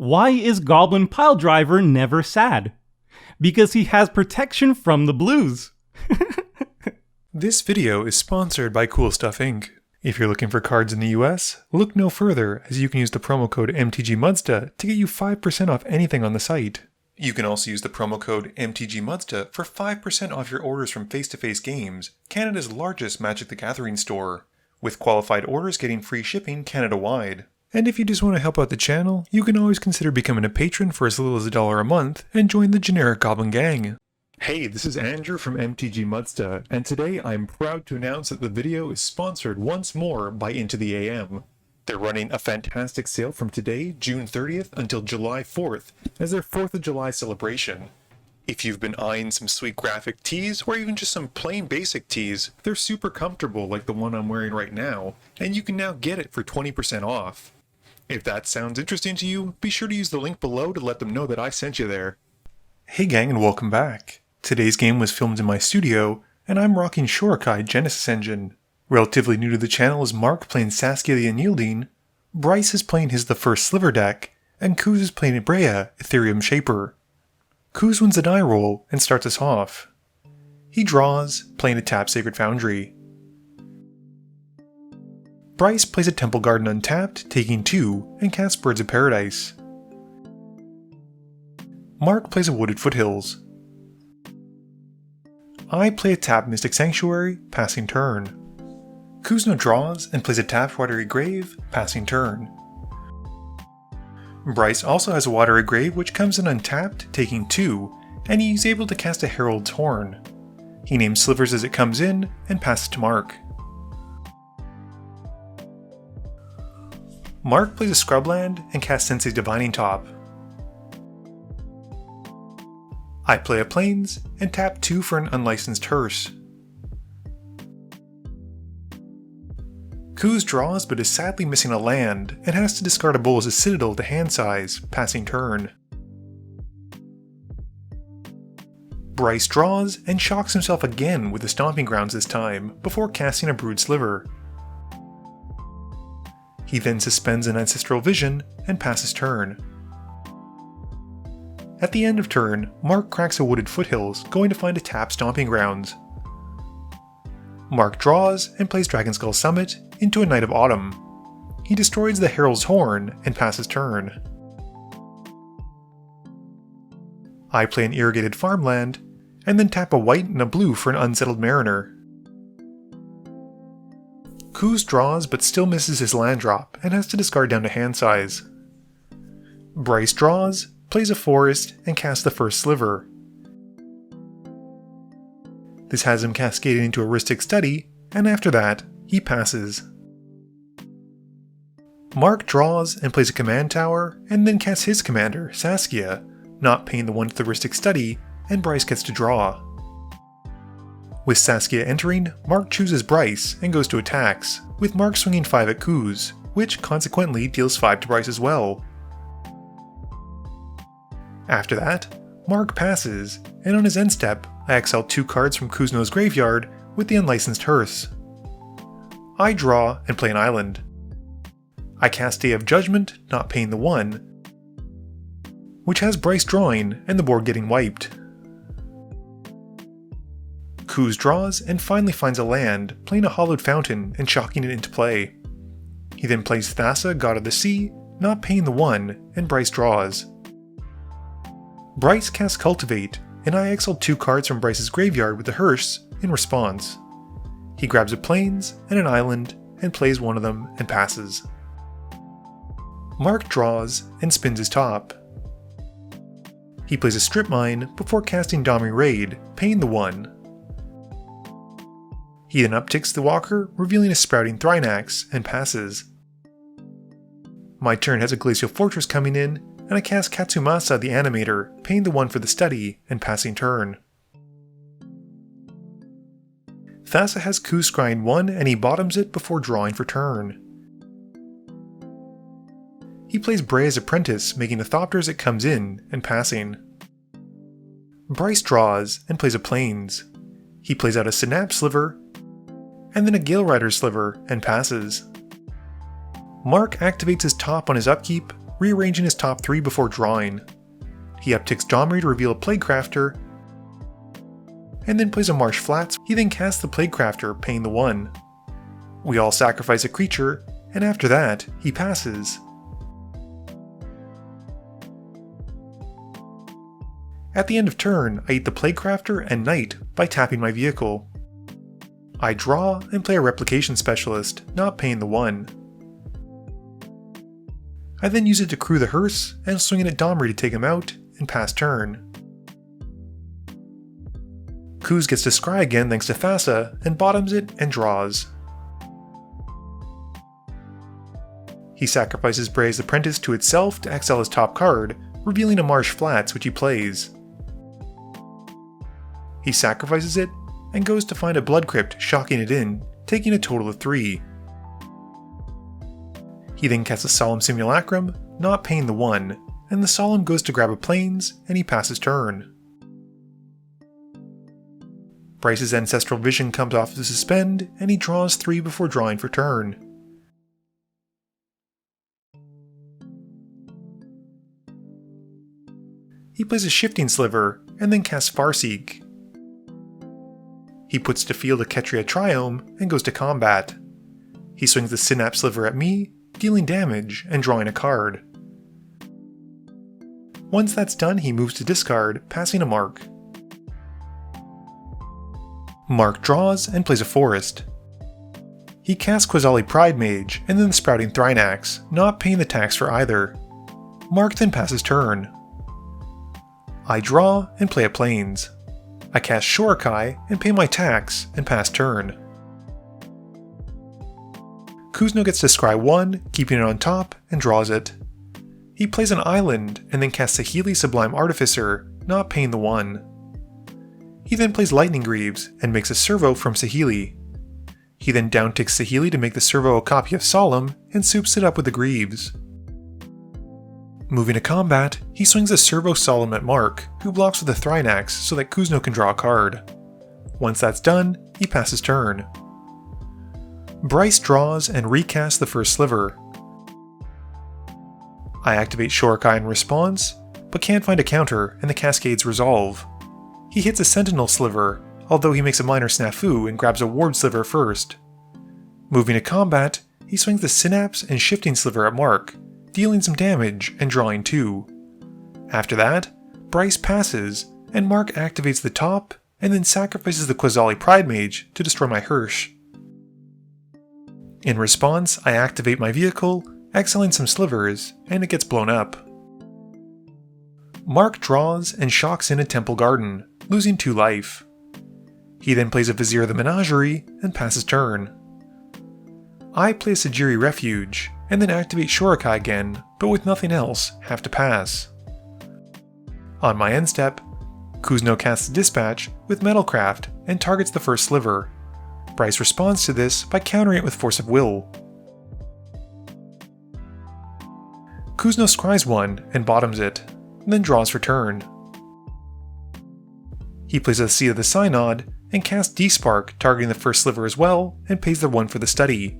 Why is Goblin Piledriver never sad? Because he has protection from the blues. This video is sponsored by Cool Stuff Inc. If you're looking for cards in the US, look no further as you can use the promo code MTGMudsta to get you 5% off anything on the site. You can also use the promo code MTGMudsta for 5% off your orders from Face-to-Face Games, Canada's largest Magic the Gathering store, with qualified orders getting free shipping Canada-wide. And if you just want to help out the channel, you can always consider becoming a patron for as little as $1 a month and join the generic Goblin Gang. Hey, this is Andrew from MTG Mudsta, and today I'm proud to announce that the video is sponsored once more by Into the AM. They're running a fantastic sale from today, June 30th, until July 4th, as their 4th of July celebration. If you've been eyeing some sweet graphic tees, or even just some plain basic tees, they're super comfortable like the one I'm wearing right now, and you can now get it for 20% off. If that sounds interesting to you, be sure to use the link below to let them know that I sent you there. Hey gang, and welcome back. Today's game was filmed in my studio, and I'm rocking Shorikai Genesis Engine. Relatively new to the channel is Mark playing Saskia the Unyielding, Bryce is playing his The First Sliver deck, and Kuz is playing Breya, Ethereum Shaper. Kuz wins the die roll and starts us off. He draws, playing a tap Sacred Foundry. Bryce plays a Temple Garden untapped, taking 2, and casts Birds of Paradise. Mark plays a Wooded Foothills. I play a tapped Mystic Sanctuary, passing turn. Kuzno draws and plays a tapped Watery Grave, passing turn. Bryce also has a Watery Grave which comes in untapped, taking 2, and he's able to cast a Herald's Horn. He names Slivers as it comes in, and passes to Mark. Mark plays a Scrubland and casts Sensei's Divining Top. I play a Plains and tap 2 for an unlicensed Hearse. Kuz draws but is sadly missing a land and has to discard a Bolas' Citadel to hand size, passing turn. Bryce draws and shocks himself again with the Stomping Grounds this time, before casting a Brood Sliver. He then suspends an Ancestral Vision and passes turn. At the end of turn, Mark cracks a Wooded Foothills, going to find a tapped Stomping Grounds. Mark draws and plays Dragonskull Summit into a Knight of Autumn. He destroys the Herald's Horn and passes turn. I play an Irrigated Farmland, and then tap a white and a blue for an Unsettled Mariner. Kuz draws but still misses his land drop and has to discard down to hand size. Bryce draws, plays a forest, and casts the First Sliver. This has him cascading into a Rhystic Study, and after that, he passes. Mark draws and plays a Command Tower, and then casts his commander, Saskia, not paying the 1 to the Rhystic Study, and Bryce gets to draw. With Saskia entering, Mark chooses Bryce and goes to attacks, with Mark swinging 5 at Kuz, which consequently deals 5 to Bryce as well. After that, Mark passes, and on his end step, I exile 2 cards from Kuzno's graveyard with the unlicensed Hearse. I draw and play an island. I cast Day of Judgment, not paying the 1, which has Bryce drawing and the board getting wiped. Kuz draws and finally finds a land, playing a Hollowed Fountain and shocking it into play. He then plays Thassa, God of the Sea, not paying the 1, and Bryce draws. Bryce casts Cultivate, and I exile 2 cards from Bryce's graveyard with the Hearse in response. He grabs a Plains and an Island, and plays one of them and passes. Mark draws and spins his top. He plays a Strip Mine before casting Domri Raid, paying the 1. He then upticks the Walker, revealing a Sprouting Thrynax, and passes. My turn has a Glacial Fortress coming in, and I cast Katsumasa the Animator, paying the 1 for the study, and passing turn. Thassa has Kuz scrying 1 and he bottoms it before drawing for turn. He plays Breya's Apprentice, making a Thopter as it comes in, and passing. Bryce draws and plays a Plains. He plays out a Synapse Sliver, and then a Gale Rider Sliver, and passes. Mark activates his top on his upkeep, rearranging his top 3 before drawing. He upticks Domri to reveal a Plaguecrafter, and then plays a Marsh Flats. He then casts the Plaguecrafter, paying the 1. We all sacrifice a creature, and after that, he passes. At the end of turn, I eat the Plaguecrafter and Knight by tapping my vehicle. I draw and play a Replication Specialist, not paying the 1. I then use it to crew the hearse and swing it at Domri to take him out and pass turn. Kuz gets to scry again thanks to Thassa and bottoms it and draws. He sacrifices Breya's Apprentice to itself to exile his top card, revealing a Marsh Flats which he plays. He sacrifices it and goes to find a Blood Crypt, shocking it in, taking a total of 3. He then casts a Solemn Simulacrum, not paying the 1, and the Solemn goes to grab a Plains, and he passes turn. Bryce's Ancestral Vision comes off to suspend, and he draws 3 before drawing for turn. He plays a Shifting Sliver, and then casts Farseek. He puts to field a Ketria Triome, and goes to combat. He swings the Synapse Sliver at me, dealing damage and drawing a card. Once that's done, he moves to discard, passing a Mark. Mark draws and plays a Forest. He casts Quasali Pride Mage and then the Sprouting Thrynax, not paying the tax for either. Mark then passes turn. I draw and play a Plains. I cast Shorikai and pay my tax and pass turn. Kuzno gets to scry 1, keeping it on top, and draws it. He plays an island and then casts Saheeli Sublime Artificer, not paying the 1. He then plays Lightning Greaves and makes a servo from Saheeli. He then downticks Saheeli to make the servo a copy of Solemn and soups it up with the Greaves. Moving to combat, he swings a servo Solemn at Mark, who blocks with a Thrynax so that Kuzno can draw a card. Once that's done, he passes turn. Bryce draws and recasts the First Sliver. I activate Shorikai in response, but can't find a counter and the Cascades resolve. He hits a Sentinel Sliver, although he makes a minor snafu and grabs a Ward Sliver first. Moving to combat, he swings the Synapse and Shifting Sliver at Mark, dealing some damage and drawing 2. After that, Bryce passes, and Mark activates the top, and then sacrifices the Quasali Pride Mage to destroy my Hirsch. In response, I activate my vehicle, exiling some slivers, and it gets blown up. Mark draws and shocks in a Temple Garden, losing 2 life. He then plays a Vizier of the Menagerie and passes turn. I play a Sajiri Refuge, and then activate Shorikai again, but with nothing else, have to pass. On my end step, Kuzno casts Dispatch with Metalcraft and targets the First Sliver. Bryce responds to this by countering it with Force of Will. Kuzno scries 1 and bottoms it, then draws for turn. He plays a Seat of the Synod and casts D-Spark, targeting the First Sliver as well, and pays the 1 for the study.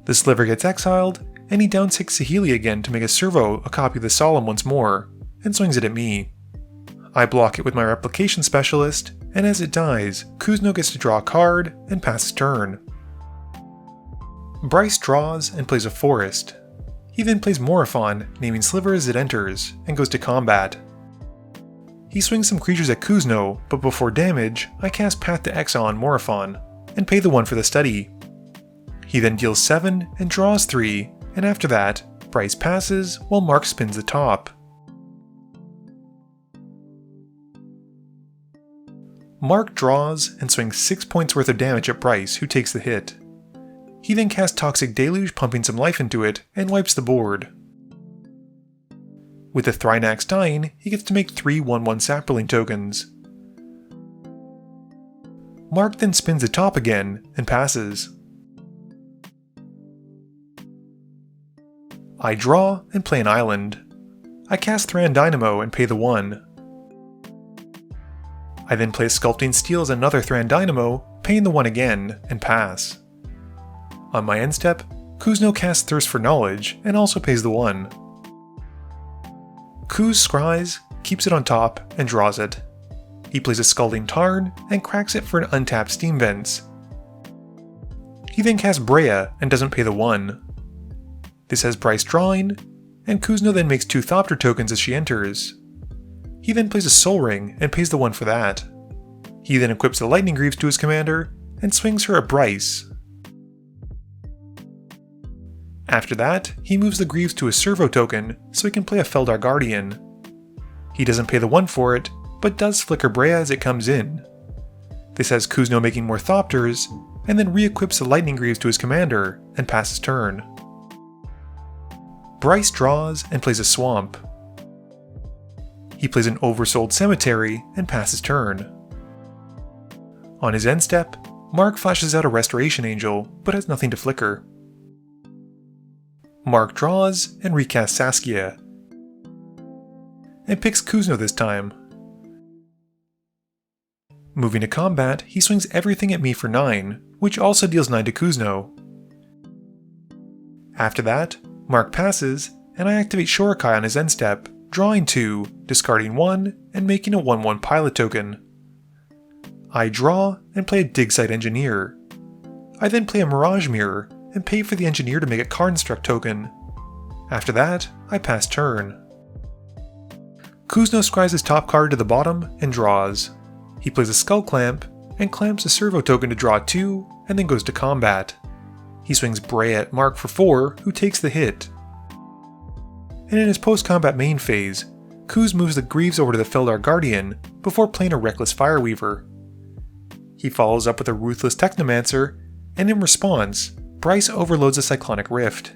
The Sliver gets exiled, and he downticks Saheeli again to make a servo a copy of the Solemn once more, and swings it at me. I block it with my Replication Specialist, and as it dies, Kuzno gets to draw a card and passes turn. Bryce draws and plays a Forest. He then plays Morophon, naming Sliver as it enters, and goes to combat. He swings some creatures at Kuzno, but before damage, I cast Path to Exile on Morophon, and pay the 1 for the study. He then deals 7 and draws 3, and after that, Bryce passes while Mark spins the top. Mark draws and swings 6 points worth of damage at Bryce, who takes the hit. He then casts Toxic Deluge, pumping some life into it, and wipes the board. With the Thrynax dying, he gets to make 3 1/1 Saproling tokens. Mark then spins the top again, and passes. I draw and play an island. I cast Thran Dynamo and pay the 1. I then play Sculpting Steel as another Thran Dynamo, paying the 1 again, and pass. On my end step, Kuzno casts Thirst for Knowledge and also pays the 1. Kuz scries, keeps it on top, and draws it. He plays a Scalding Tarn and cracks it for an untapped Steam Vents. He then casts Breya and doesn't pay the 1. This has Bryce drawing, and Kuzno then makes 2 Thopter tokens as she enters. He then plays a Soul Ring and pays the 1 for that. He then equips the Lightning Greaves to his commander and swings her at Bryce. After that, he moves the Greaves to a Servo token so he can play a Feldar Guardian. He doesn't pay the 1 for it, but does flicker Breya as it comes in. This has Kuzno making more Thopters, and then re-equips the Lightning Greaves to his commander and passes turn. Bryce draws and plays a Swamp. He plays an Oversold Cemetery and passes turn. On his end step, Mark flashes out a Restoration Angel, but has nothing to flicker. Mark draws and recasts Saskia, and picks Kuzno this time. Moving to combat, he swings everything at me for 9, which also deals 9 to Kuzno. After that, Mark passes, and I activate Shorikai on his end step, drawing 2, discarding 1, and making a 1/1 pilot token. I draw and play a Dig Site Engineer. I then play a Mirage Mirror and pay for the Engineer to make a Construct token. After that, I pass turn. Kuzno scries his top card to the bottom and draws. He plays a Skull Clamp and clamps a Servo token to draw 2 and then goes to combat. He swings Breya at Mark for 4, who takes the hit. And in his post-combat main phase, Kuz moves the Greaves over to the Feldar Guardian before playing a Reckless Fireweaver. He follows up with a Ruthless Technomancer, and in response, Bryce overloads a Cyclonic Rift.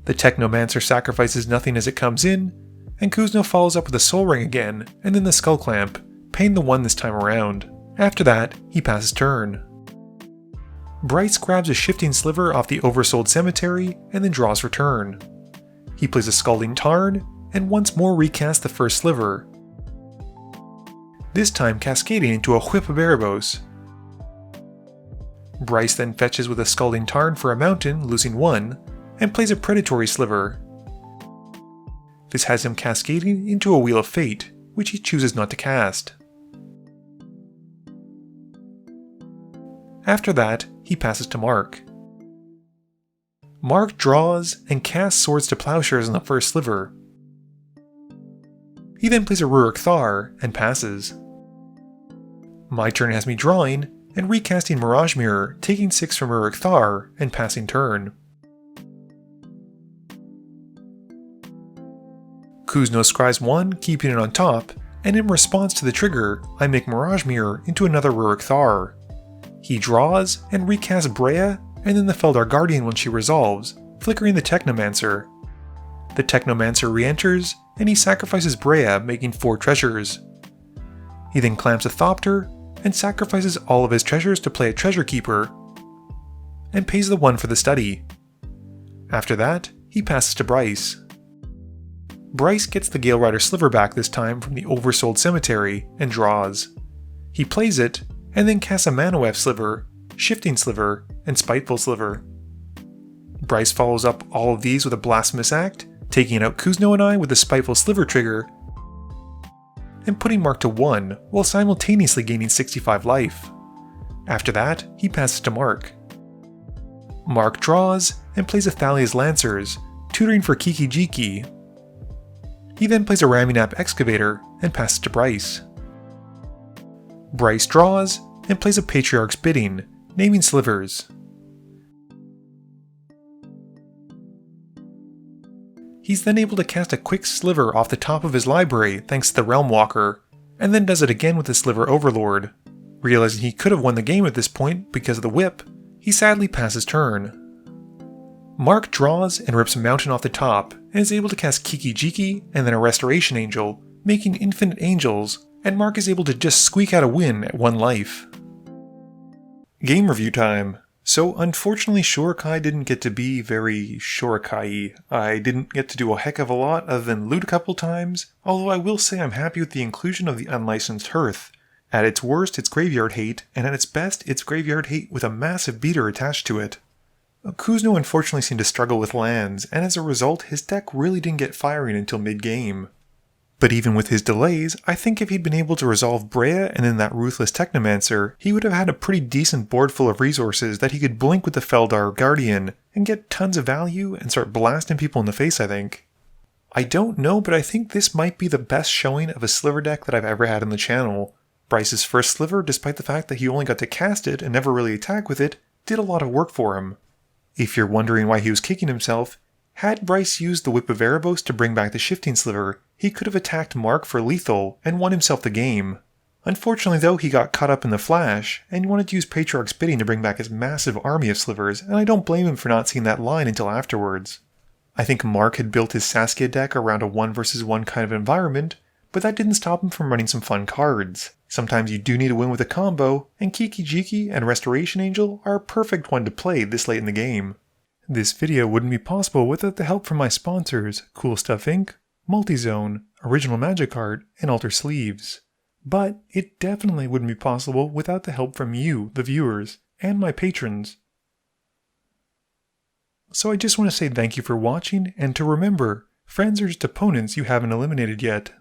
The Technomancer sacrifices nothing as it comes in, and Kuzno follows up with a Soul Ring again, and then the Skull Clamp, paying the 1 this time around. After that, he passes turn. Bryce grabs a Shifting Sliver off the Oversold Cemetery, and then draws for turn. He plays a Scalding Tarn, and once more recasts the First Sliver, this time cascading into a Whip of Erebos. Bryce then fetches with a Scalding Tarn for a mountain, losing 1, and plays a Predatory Sliver. This has him cascading into a Wheel of Fate, which he chooses not to cast. After that, he passes to Mark. Mark draws and casts Swords to Plowshares on the First Sliver. He then plays a Rurik Thar and passes. My turn has me drawing and recasting Mirage Mirror, taking 6 from Rurik Thar and passing turn. Kuzno scries 1, keeping it on top, and in response to the trigger, I make Mirage Mirror into another Rurik Thar. He draws and recasts Breya and then the Feldar Guardian when she resolves, flickering the Technomancer. The Technomancer re-enters, and he sacrifices Breya, making 4 treasures. He then clamps a Thopter, and sacrifices all of his treasures to play a Treasure Keeper, and pays the 1 for the study. After that, he passes to Bryce. Bryce gets the Gale Rider Sliver back this time from the Oversold Cemetery, and draws. He plays it, and then casts a Manawef Sliver, Shifting Sliver, and Spiteful Sliver. Bryce follows up all of these with a Blasphemous Act, taking out Kuzno and I with the Spiteful Sliver trigger, and putting Mark to 1 while simultaneously gaining 65 life. After that, he passes to Mark. Mark draws and plays a Thalia's Lancers, tutoring for Kiki Jiki. He then plays a Raminap Excavator and passes to Bryce. Bryce draws and plays a Patriarch's Bidding, naming slivers. He's then able to cast a quick sliver off the top of his library thanks to the Realm Walker, and then does it again with the Sliver Overlord. Realizing he could have won the game at this point because of the whip, he sadly passes turn. Mark draws and rips a mountain off the top, and is able to cast Kiki Jiki and then a Restoration Angel, making infinite angels, and Mark is able to just squeak out a win at 1 life. Game review time. So unfortunately Shorikai didn't get to be very Shorikai-y. I didn't get to do a heck of a lot other than loot a couple times, although I will say I'm happy with the inclusion of the unlicensed Hearth. At its worst, it's graveyard hate, and at its best, it's graveyard hate with a massive beater attached to it. Kuzno unfortunately seemed to struggle with lands, and as a result, his deck really didn't get firing until mid-game. But even with his delays, I think if he'd been able to resolve Breya and then that Ruthless Technomancer, he would have had a pretty decent board full of resources that he could blink with the Feldar Guardian and get tons of value and start blasting people in the face, I think. I don't know, but I think this might be the best showing of a Sliver deck that I've ever had on the channel. Bryce's First Sliver, despite the fact that he only got to cast it and never really attack with it, did a lot of work for him. If you're wondering why he was kicking himself, had Bryce used the Whip of Erebos to bring back the Shifting Sliver, he could have attacked Mark for lethal and won himself the game. Unfortunately though, he got caught up in the flash, and wanted to use Patriarch's Bidding to bring back his massive army of slivers, and I don't blame him for not seeing that line until afterwards. I think Mark had built his Saskia deck around a 1 versus 1 kind of environment, but that didn't stop him from running some fun cards. Sometimes you do need to win with a combo, and Kiki Jiki and Restoration Angel are a perfect one to play this late in the game. This video wouldn't be possible without the help from my sponsors, Cool Stuff Inc., Multizone, Original Magic Art, and Alter Sleeves. But it definitely wouldn't be possible without the help from you, the viewers, and my patrons. So I just want to say thank you for watching, and to remember, friends are just opponents you haven't eliminated yet.